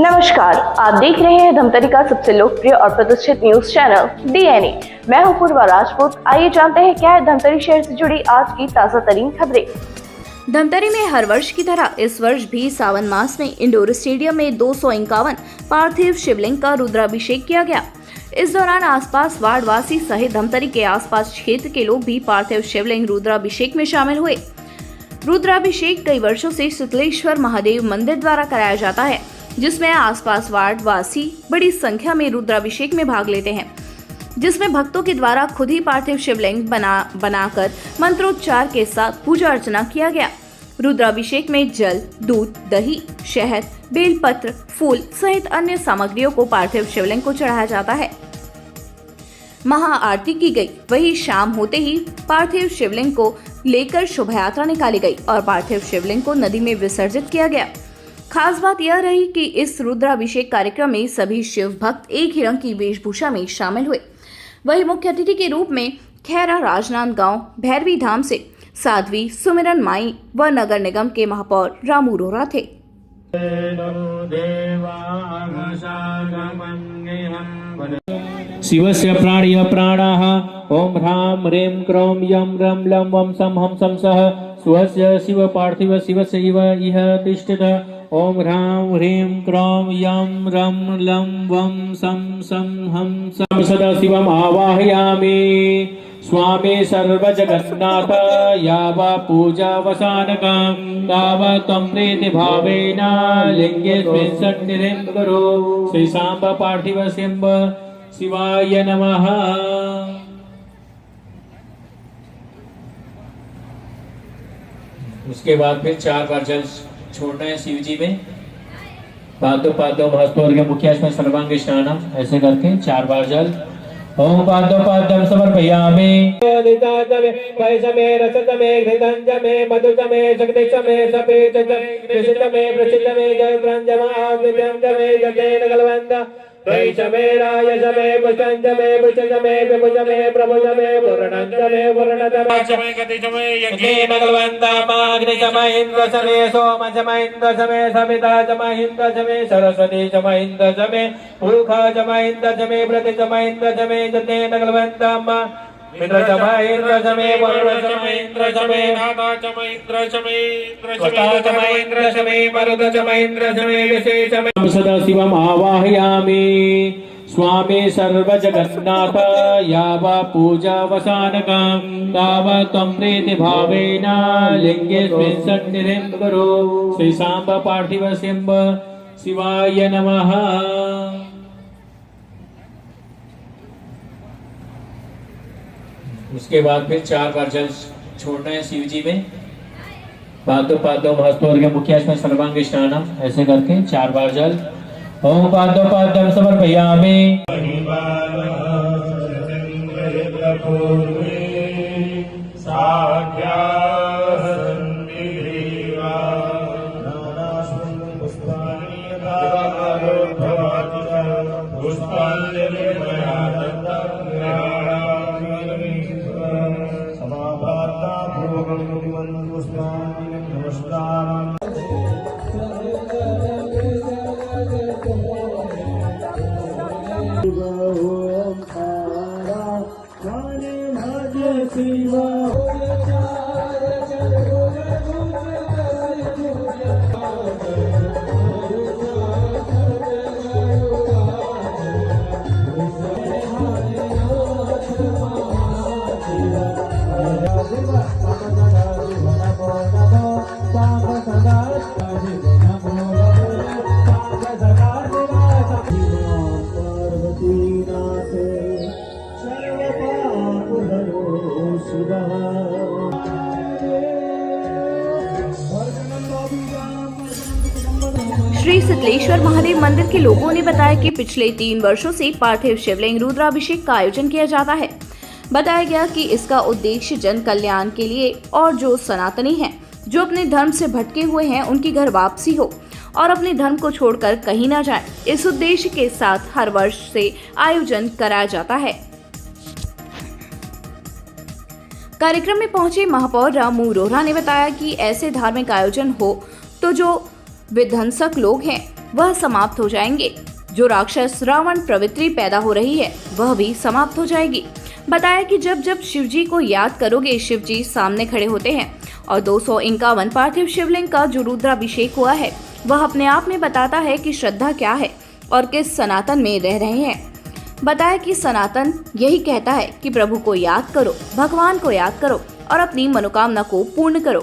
नमस्कार, आप देख रहे हैं धमतरी का सबसे लोकप्रिय और प्रतिष्ठित न्यूज चैनल डीएनए। मैं हूं पूर्वा राजपूत। आइए जानते हैं क्या है धमतरी शहर से जुड़ी आज की ताजा तरीन खबरें। धमतरी में हर वर्ष की तरह इस वर्ष भी सावन मास में इंडोर स्टेडियम में 251 पार्थिव शिवलिंग का रुद्राभिषेक किया गया। इस दौरान आसपास वार्ड वासी सहित धमतरी के आसपास क्षेत्र के लोग भी पार्थिव शिवलिंग रुद्राभिषेक में शामिल हुए। रुद्राभिषेक कई वर्षों से शीतलेश्वर महादेव मंदिर द्वारा कराया जाता है, जिसमें आसपास वार्ड वासी बड़ी संख्या में रुद्राभिषेक में भाग लेते हैं, जिसमें भक्तों के द्वारा खुद ही पार्थिव शिवलिंग बनाकर मंत्रोच्चार के साथ पूजा अर्चना किया गया। रुद्राभिषेक में जल, दूध, दही, शहद, बेलपत्र, फूल सहित अन्य सामग्रियों को पार्थिव शिवलिंग को चढ़ाया जाता है। महाआरती की गई। वहीं शाम होते ही पार्थिव शिवलिंग को लेकर शोभा यात्रा निकाली गई और पार्थिव शिवलिंग को नदी में विसर्जित किया गया। खास बात यह रही कि इस रुद्राभिषेक कार्यक्रम में सभी शिव भक्त एक ही रंग की वेशभूषा में शामिल हुए। वहीं मुख्य अतिथि के रूप में खैरा राजनांदगांव भैरवी धाम से साध्वी सुमिरन माई व नगर निगम के महापौर रामू रोहरा थे। शिवस्य प्राणिय प्राणाः ओम ह्रां ह्रीं क्रों यं रं लं वं सं हं सं सः स्वस्य शिव पार्थिव शिवस्य इव इह तिष्ठत। ओम ह्रां ह्रीं क्रों यं रं लं वं सं सं हं सं सदाशिवम् आवाहयामि। स्वामी सर्वजगन्नाथ यावा पूजावसानकं तावा त्वं प्रीतिभावेन लिङ्गेऽस्मिन् सन्निधिं कुरु। श्री सांब पार्थिव शिव शिवाय नमः। उसके बाद फिर 4 बार जल छोड़ना है शिव जी में। पादो पादो भास्कर के मुखिया में सर्वांग स्नानम ऐसे करके 4 बार जल। ओम पादो पादम समर्पयामि। पैसमे रसतमे घृतंजमे मधुतमे शक्तितमे सपेतमे प्रसिद्धमे प्रसिद्धमे जयप्रंजमा विद्यंजमे जतेन गलवंत वैषमे रायसमे पुष्पंजमे पुष्पजमे विभुजमे प्रभुजमे पूर्णंजमे पूर्णतमे गतिजमे यज्ञेन गलवन्तामाग्निजमे इंद्रजमे सोमजमे इंद्रजमे सविताजमे इंद्रजमे सरस्वती जमे इंद्रजमे भूखाजमे इंद्रजमे प्रतिजमे इंद्रजमे जतेन गलवन्तामा इंद्रजमे इंद्रजमे वरुणजमे इंद्रजमे नागाजमे इंद्रजमे इंद्रजमे इंद्रजमे मरुदजमे इंद्रजमे विशेषमे सदाशिवम् आवाहयामि। स्वामी सर्वजगन्नाथ यावा पूजावसानकं तावा त्वं प्रीतिभावेन लिङ्गेऽस्मिन् सन्निधिं कुरु। श्री सांब पार्थिव शिव शिवाय नमः। उसके बाद फिर 4 बार जल छोड़ना है शिव जी में। पादो पादो भास्कर के मुखिया में सर्वांग स्नानम ऐसे करके 4 बार जल। ओम पादो पादम समर्पयामि। श्री शीतलेश्वर महादेव मंदिर के लोगों ने बताया कि पिछले 3 वर्षों से पार्थिव शिवलिंग रुद्राभिषेक का आयोजन किया जाता है। बताया गया कि इसका उद्देश्य जन कल्याण के लिए और जो सनातनी हैं, जो अपने धर्म से भटके हुए हैं, उनकी घर वापसी हो और अपने धर्म को छोड़कर कहीं ना जाए। इस उद्देश्य के साथ हर वर्ष से आयोजन कराया जाता है। कार्यक्रम में पहुंचे महापौर रामू रोहरा ने बताया कि ऐसे धार्मिक आयोजन हो तो जो विध्वंसक लोग हैं वह समाप्त हो जाएंगे। जो राक्षस रावण प्रवृत्ति पैदा हो रही है वह भी समाप्त हो जाएगी। बताया कि जब जब शिव जी को याद करोगे शिव जी सामने खड़े होते हैं और 251 पार्थिव शिवलिंग का जो रुद्राभिषेक हुआ है वह अपने आप में बताता है कि श्रद्धा क्या है और किस सनातन में रह रहे हैं। बताया कि सनातन यही कहता है कि प्रभु को याद करो, भगवान को याद करो और अपनी मनोकामना को पूर्ण करो।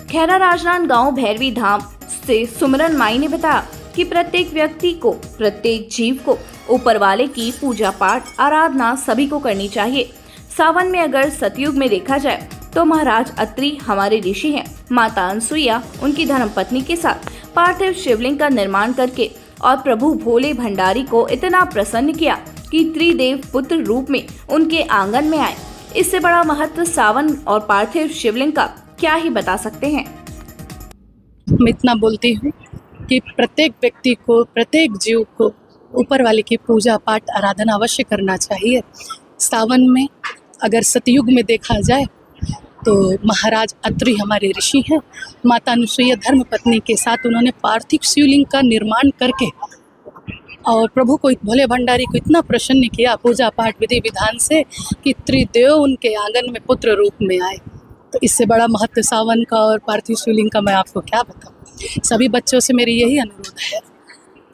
खैरा राजनांदगांव भैरवी धाम से सुमरन माई ने बताया कि प्रत्येक व्यक्ति को, प्रत्येक जीव को ऊपर वाले की पूजा पाठ आराधना सभी को करनी चाहिए। सावन में अगर सतयुग में देखा जाए तो महाराज अत्रि हमारे ऋषि हैं। माता अनसुईया उनकी धर्मपत्नी के साथ पार्थिव शिवलिंग का निर्माण करके और प्रभु भोले भंडारी को इतना प्रसन्न किया कि त्रिदेव पुत्र रूप में उनके आंगन में आए। इससे बड़ा महत्व सावन और पार्थिव शिवलिंग का क्या ही बता सकते हैं। मैं इतना बोलती हूँ कि प्रत्येक व्यक्ति को, प्रत्येक जीव को ऊपर वाले की पूजा पाठ आराधना अवश्य करना चाहिए। सावन में अगर सतयुग में देखा जाए तो महाराज अत्रि हमारे ऋषि हैं। माता अनुसुईया धर्मपत्नी के साथ उन्होंने पार्थिव शिवलिंग का निर्माण करके और प्रभु को, भोले भंडारी को इतना प्रसन्न किया पूजा पाठ विधि विधान से कि त्रिदेव उनके आंगन में पुत्र रूप में आए। तो इससे बड़ा महत्व सावन का और पार्थिव शिवलिंग का मैं आपको क्या बताऊँ। सभी बच्चों से मेरी यही अनुरोध है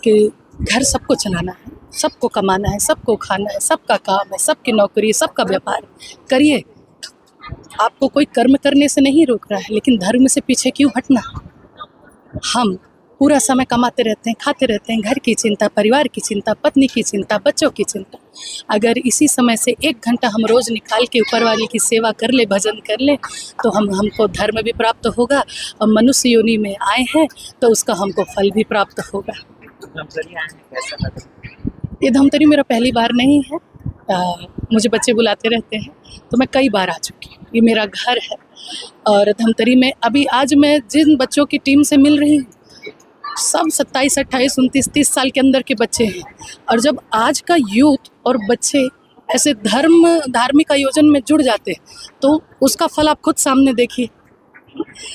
कि घर सबको चलाना है, सबको कमाना है, सबको खाना है, सबका काम है, सबकी नौकरी, सबका व्यापार करिए। आपको कोई कर्म करने से नहीं रोक रहा है, लेकिन धर्म से पीछे क्यों हटना। हम पूरा समय कमाते रहते हैं, खाते रहते हैं, घर की चिंता, परिवार की चिंता, पत्नी की चिंता, बच्चों की चिंता। अगर इसी समय से 1 घंटा हम रोज़ निकाल के ऊपर वाले की सेवा कर ले, भजन कर ले, तो हमको धर्म भी प्राप्त होगा और मनुष्य योनि में आए हैं तो उसका हमको फल भी प्राप्त होगा। ये धमतरी मेरा पहली बार नहीं है। मुझे बच्चे बुलाते रहते हैं तो मैं कई बार आ चुकी हूँ। ये मेरा घर है और धमतरी में अभी आज मैं जिन बच्चों की टीम से मिल रही हूँ सब 27, 28, 29, 30 साल के अंदर के बच्चे हैं। और जब आज का यूथ और बच्चे ऐसे धार्मिक आयोजन में जुड़ जाते हैं तो उसका फल आप खुद सामने देखिए।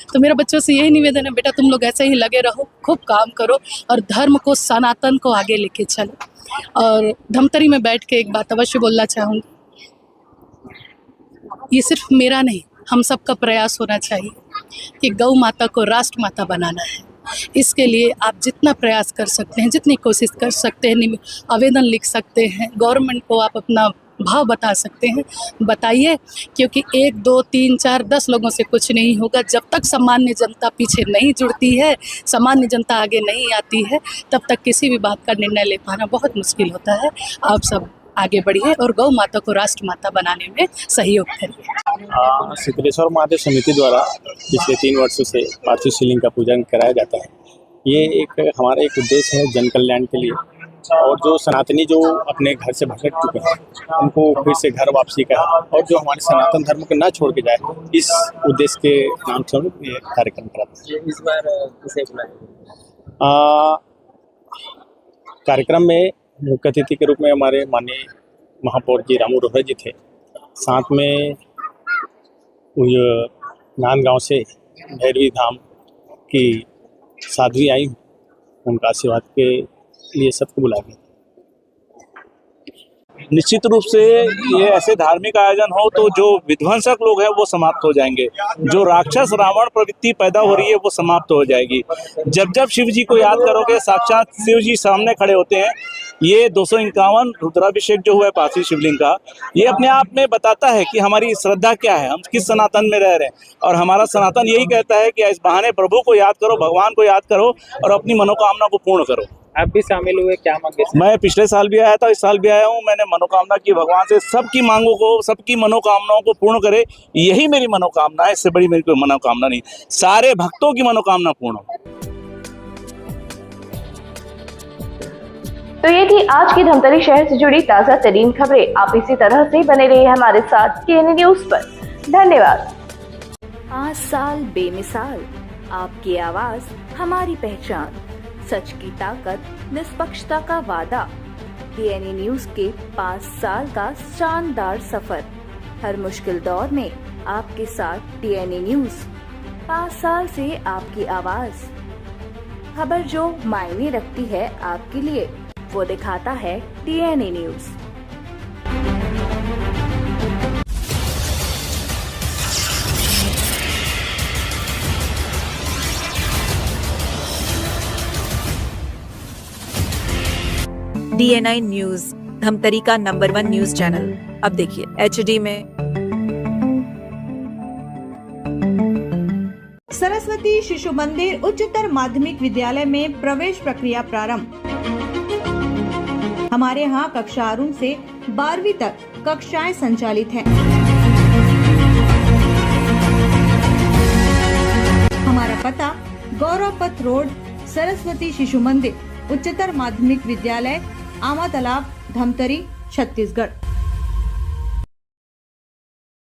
तो मेरा बच्चों से यही निवेदन है, बेटा तुम लोग ऐसे ही लगे रहो, खूब काम करो और धर्म को, सनातन को आगे लेके चलो। और धमतरी में बैठ के एक बात अवश्य बोलना चाहूँगी, ये सिर्फ मेरा नहीं, हम सबका प्रयास होना चाहिए कि गौ माता को राष्ट्र माता बनाना है। इसके लिए आप जितना प्रयास कर सकते हैं, जितनी कोशिश कर सकते हैं, आवेदन लिख सकते हैं, गवर्नमेंट को आप अपना भाव बता सकते हैं, बताइए। क्योंकि 1, 2, 3, 4, 10 लोगों से कुछ नहीं होगा। जब तक सामान्य जनता पीछे नहीं जुड़ती है, सामान्य जनता आगे नहीं आती है, तब तक किसी भी बात का निर्णय ले पाना बहुत मुश्किल होता है। आप सब आगे बढ़िए और गौ माता को राष्ट्र माता बनाने में सहयोग करिए। सिद्धेश्वर महादेव समिति द्वारा पिछले 3 वर्षों से पार्थिव शिवलिंग का पूजन कराया जाता है। ये हमारा एक उद्देश्य है जन कल्याण के लिए, और जो सनातनी जो अपने घर से भटक चुके हैं उनको फिर से घर वापसी का, और जो हमारे सनातन धर्म को ना छोड़ के जाए, इस उद्देश्य के नाम से हम ये कार्यक्रम कराते हैं। इस बार किसे बुलाया? कार्यक्रम में मुख्य अतिथि के रूप में हमारे माननीय महापौर जी रामू रोहरा जी थे। साथ में नांदगांव से भैरवी धाम की साध्वी आई, उनका आशीर्वाद के लिए सबको बुलाया गया। निश्चित रूप से ये ऐसे धार्मिक आयोजन हो तो जो विध्वंसक लोग हैं वो समाप्त हो जाएंगे, जो राक्षस रावण प्रवृत्ति पैदा हो रही है वो समाप्त हो जाएगी। जब जब शिव जी को याद करोगे साक्षात शिव जी सामने खड़े होते हैं। ये 251 रुद्राभिषेक जो हुआ है पार्थिव शिवलिंग का, ये अपने आप में बताता है कि हमारी श्रद्धा क्या है, हम किस सनातन में रह रहे हैं। और हमारा सनातन यही कहता है कि इस बहाने प्रभु को याद करो, भगवान को याद करो और अपनी मनोकामना को पूर्ण करो। आप भी शामिल हुए, क्या मांगे? मैं पिछले साल भी आया था, इस साल भी आया हूँ। मैंने मनोकामना की भगवान से सबकी मांगों को, सबकी मनोकामनाओं को पूर्ण करे, यही मेरी मनोकामना है। इससे बड़ी मेरी कोई मनोकामना नहीं। सारे भक्तों की मनोकामना पूर्ण हो। तो ये थी आज की धमतरी शहर से जुड़ी ताजा तरीन खबरें। आप इसी तरह से बने रहिए हमारे साथ डीएनए न्यूज पर। धन्यवाद। 5 साल बेमिसाल, आपकी आवाज हमारी पहचान, सच की ताकत, निष्पक्षता का वादा। डीएनए न्यूज के 5 साल का शानदार सफर, हर मुश्किल दौर में आपके साथ डीएनए न्यूज। 5 साल से आपकी आवाज, खबर जो मायने रखती है आपके लिए, वो दिखाता है DNA news. DNI news, Dhamtari का नंबर 1 न्यूज चैनल। अब देखिए HD में। सरस्वती शिशु मंदिर उच्चतर माध्यमिक विद्यालय में प्रवेश प्रक्रिया प्रारंभ। हमारे यहाँ कक्षा आरंभ से 12वीं तक कक्षाएं संचालित हैं। हमारा पता गौरव पथ रोड, सरस्वती शिशु मंदिर उच्चतर माध्यमिक विद्यालय, आमा तालाब, धमतरी, छत्तीसगढ़।